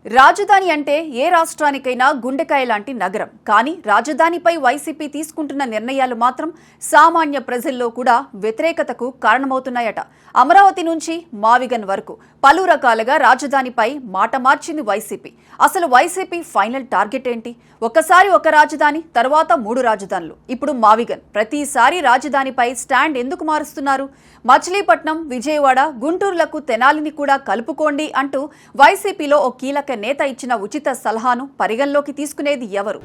రాజధాని అంటే ఏ రాష్ట్రానికైనా గుండెకాయ లాంటి నగరం. కానీ రాజధానిపై వైసీపీ తీసుకుంటున్న నిర్ణయాలు మాత్రం సామాన్య ప్రజల్లో కూడా వ్యతిరేకతకు కారణమవుతున్నాయట. అమరావతి నుంచి మావిగన్ వరకు పలు రకాలుగా రాజధానిపై మాట మార్చింది వైసీపీ. అసలు వైసీపీ ఫైనల్ టార్గెట్ ఏంటి? ఒకసారి ఒక రాజధాని, తర్వాత 3 రాజధానులు, ఇప్పుడు మావిగన్. ప్రతిసారి రాజధానిపై స్టాండ్ ఎందుకు మారుస్తున్నారు? మచిలీపట్నం, విజయవాడ, గుంటూరులకు తెనాలిని కూడా కలుపుకోండి అంటూ వైసీపీలో ఓ కీలక నేత ఇచ్చిన ఉచిత సలహాను పరిగణలోకి తీసుకునేది ఎవరు?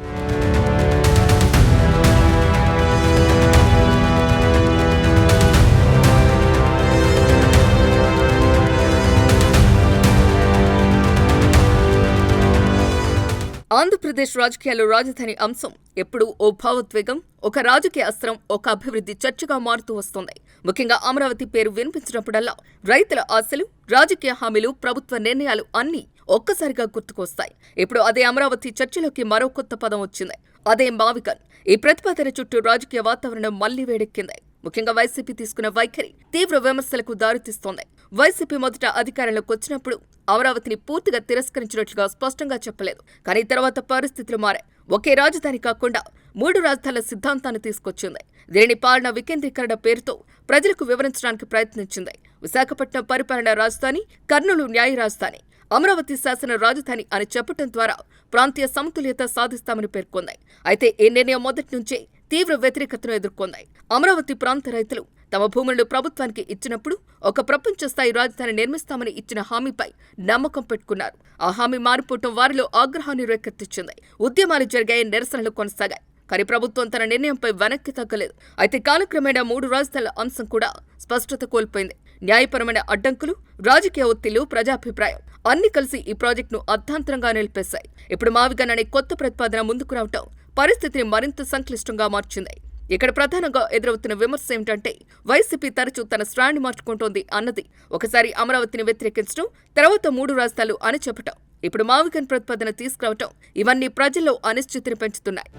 ఆంధ్రప్రదేశ్ రాజకీయాల్లో రాజధాని అంశం ఎప్పుడూ ఓ భావోద్వేగం, ఒక రాజకీయ అస్త్రం, ఒక అభివృద్ధి చర్చగా మారుతూ వస్తోంది. ముఖ్యంగా అమరావతి పేరు వినిపించినప్పుడల్లా రైతుల ఆశలు, రాజకీయ హామీలు, ప్రభుత్వ నిర్ణయాలు అన్నీ ఒక్కసారిగా గుర్తుకొస్తాయి. ఇప్పుడు అదే అమరావతి చర్చలోకి మరో కొత్త పదం వచ్చింది. అదే మావిగన్. ఈ ప్రతిపాదన చుట్టూ రాజకీయ వాతావరణం మళ్లీ వేడెక్కింది. ముఖ్యంగా వైసీపీ తీసుకున్న వైఖరి తీవ్ర విమర్శలకు దారితీస్తోంది. వైసీపీ మొదట అధికారంలోకి వచ్చినప్పుడు అమరావతిని పూర్తిగా తిరస్కరించినట్లుగా స్పష్టంగా చెప్పలేదు. కానీ తర్వాత పరిస్థితులు మారాయి. ఒకే రాజధాని కాకుండా 3 రాజధానుల సిద్ధాంతాన్ని తీసుకొచ్చింది. దీనిని పాలన వికేంద్రీకరణ పేరుతో ప్రజలకు వివరించడానికి ప్రయత్నించింది. విశాఖపట్నం పరిపాలనా రాజధాని, కర్నూలు న్యాయ రాజధాని, అమరావతి శాసన రాజధాని అని చెప్పడం ద్వారా ప్రాంతీయ సమతుల్యత సాధిస్తామని పేర్కొంది. అయితే ఈ నిర్ణయం మొదటి నుంచే తీవ్ర వ్యతిరేకతను ఎదుర్కొంది. అమరావతి ప్రాంత రైతులు తమ భూములను ప్రభుత్వానికి ఇచ్చినప్పుడు ఒక ప్రపంచ స్థాయి రాజధాని నిర్మిస్తామని ఇచ్చిన హామీపై నమ్మకం పెట్టుకున్నారు. ఆ హామీ మారిపోవటం వారిలో ఆగ్రహాన్ని రేకెత్తించింది. ఉద్యమాలు జరిగాయి, నిరసనలు కొనసాగాయి. కానీ ప్రభుత్వం తన నిర్ణయంపై వెనక్కి తగ్గలేదు. అయితే కాలక్రమేణా 3 రాజధానుల అంశం కూడా స్పష్టత కోల్పోయింది. న్యాయపరమైన అడ్డంకులు, రాజకీయ ఒత్తిళ్లు, ప్రజాభిప్రాయం అన్ని కలిసి ఈ ప్రాజెక్టును అర్ధాంతరంగా నిలిపేశాయి. ఇప్పుడు మావిగన్ అనే కొత్త ప్రతిపాదన ముందుకు రావటం పరిస్థితిని మరింత సంక్లిష్టంగా మార్చింది. ఇక్కడ ప్రధానంగా ఎదురవుతున్న విమర్శ ఏమిటంటే వైసీపీ తరచూ తన స్ట్రాండ్ మార్చుకుంటోంది అన్నది. ఒకసారి అమరావతిని వ్యతిరేకించడం, తర్వాత 3 రాజధానులు అని చెప్పటం, ఇప్పుడు మావిగన్ ప్రతిపాదన తీసుకురావటం ఇవన్నీ ప్రజల్లో అనిశ్చితిని పెంచుతున్నాయి.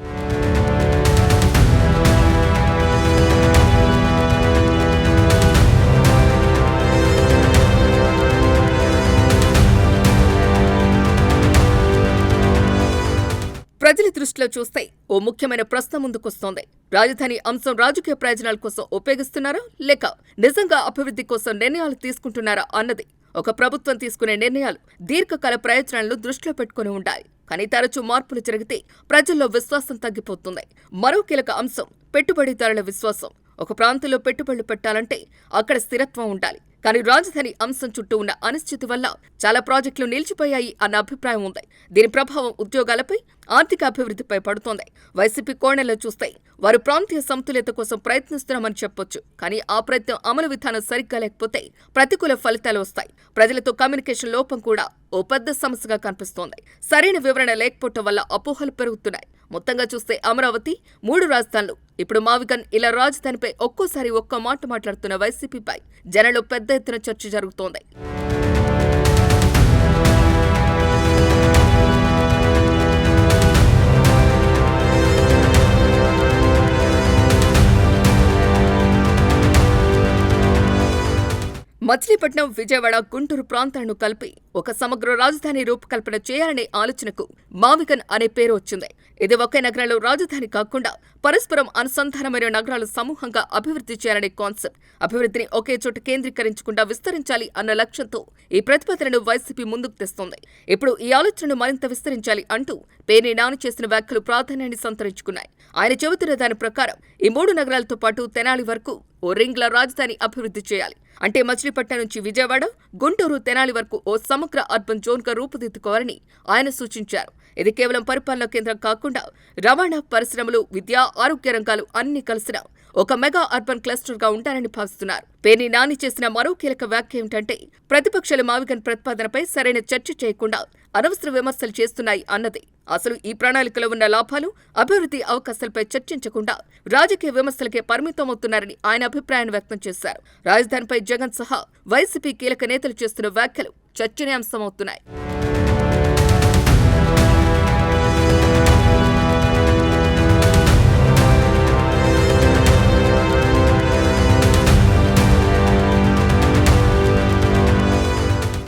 ప్రజల దృష్టిలో చూస్తే ఓ ముఖ్యమైన ప్రశ్న ముందుకొస్తోంది. రాజధాని అంశం రాజకీయ ప్రయోజనాల కోసం ఉపయోగిస్తున్నారా, లేక నిజంగా అభివృద్ధి కోసం నిర్ణయాలు తీసుకుంటున్నారా అన్నది. ఒక ప్రభుత్వం తీసుకునే నిర్ణయాలు దీర్ఘకాల ప్రయోజనాలను దృష్టిలో పెట్టుకుని ఉండాలి. కానీ తరచూ మార్పులు జరిగితే ప్రజల్లో విశ్వాసం తగ్గిపోతుంది. మరో కీలక అంశం పెట్టుబడిదారుల విశ్వాసం. ఒక ప్రాంతంలో పెట్టుబడులు పెట్టాలంటే అక్కడ స్థిరత్వం ఉండాలి. కానీ రాజధాని అంశం చుట్టూ ఉన్న అనిశ్చితి వల్ల చాలా ప్రాజెక్టులు నిలిచిపోయాయి అన్న అభిప్రాయం ఉంది. దీని ప్రభావం ఉద్యోగాలపై, ఆర్థిక అభివృద్ధిపై పడుతోంది. వైసీపీ కోణంలో చూస్తే వారు ప్రాంతీయ సమతుల్యత కోసం ప్రయత్నిస్తున్నామని చెప్పొచ్చు. కానీ ఆ ప్రయత్నం అమలు విధానం సరిగ్గా లేకపోతే ప్రతికూల ఫలితాలు వస్తాయి. ప్రజలతో కమ్యూనికేషన్ లోపం కూడా ఓ పెద్ద సమస్యగా కనిపిస్తోంది. సరైన వివరణ లేకపోవటం వల్ల అపోహలు పెరుగుతున్నాయి. మొత్తంగా చూస్తే అమరావతి, 3 రాజధానులు, ఇప్పుడు మావిగన్, ఇలా రాజధానిపై ఒక్కోసారి ఒక్కో మాట మాట్లాడుతున్న వైసీపీపై జనంలో పెద్ద ఎత్తున చర్చ జరుగుతోంది. మచిలీపట్నం, విజయవాడ, గుంటూరు ప్రాంతాలను కలిపి ఒక సమగ్ర రాజధాని రూపకల్పన చేయాలనే ఆలోచనకు మావిగన్ అనే పేరు వచ్చింది. ఇది ఒకే నగరంలో రాజధాని కాకుండా పరస్పరం అనుసంధానమైన నగరాల సమూహంగా అభివృద్ధి చేయాలనే కాన్సెప్ట్. అభివృద్ధిని ఒకే చోట కేంద్రీకరించకుండా విస్తరించాలి అన్న లక్ష్యంతో ఈ ప్రతిపాదనను వైసీపీ ముందుకు తెస్తోంది. ఇప్పుడు ఈ ఆలోచనను మరింత విస్తరించాలి అంటూ పేర్ని నాని చేసిన వ్యాఖ్యలు ప్రాధాన్యాన్ని సంతరించుకున్నాయి. ఆయన చెబుతున్న దాని ప్రకారం ఈ 3 నగరాలతో పాటు తెనాలి వరకు ఓ రింగ్ల రాజధాని అభివృద్ధి చేయాలి. అంటే మచిలీపట్నం నుంచి విజయవాడ, గుంటూరు, తెనాలి వరకు ఓ సమగ్ర అర్బన్ జోన్గా రూపుదిద్దుకోవాలని ఆయన సూచించారు. ఇది కేవలం పరిపాలనా కేంద్రం కాకుండా రవాణా, పరిశ్రమలు, విద్య, ఆరోగ్య రంగాలు అన్ని కలిసిన ఒక మెగా అర్బన్ క్లస్టర్గా ఉండాలని భావిస్తున్నారు. పేర్ని నాని చేసిన మరో కీలక వ్యాఖ్య ఏమిటంటే ప్రతిపక్షాలు మావిగన్ ప్రతిపాదనపై సరైన చర్చ చేయకుండా అనవసర విమర్శలు చేస్తున్నాయి అన్నది. అసలు ఈ ప్రణాళికలో ఉన్న లాభాలు, అభివృద్ధి అవకాశాలపై చర్చించకుండా రాజకీయ విమర్శలకే పరిమితమవుతున్నారని ఆయన అభిప్రాయాన్ని వ్యక్తం చేశారు. రాజధానిపై జగన్ సహా వైసీపీ కీలక నేతలు చేస్తున్న వ్యాఖ్యలు చర్చనీయాంశమవుతున్నాయి.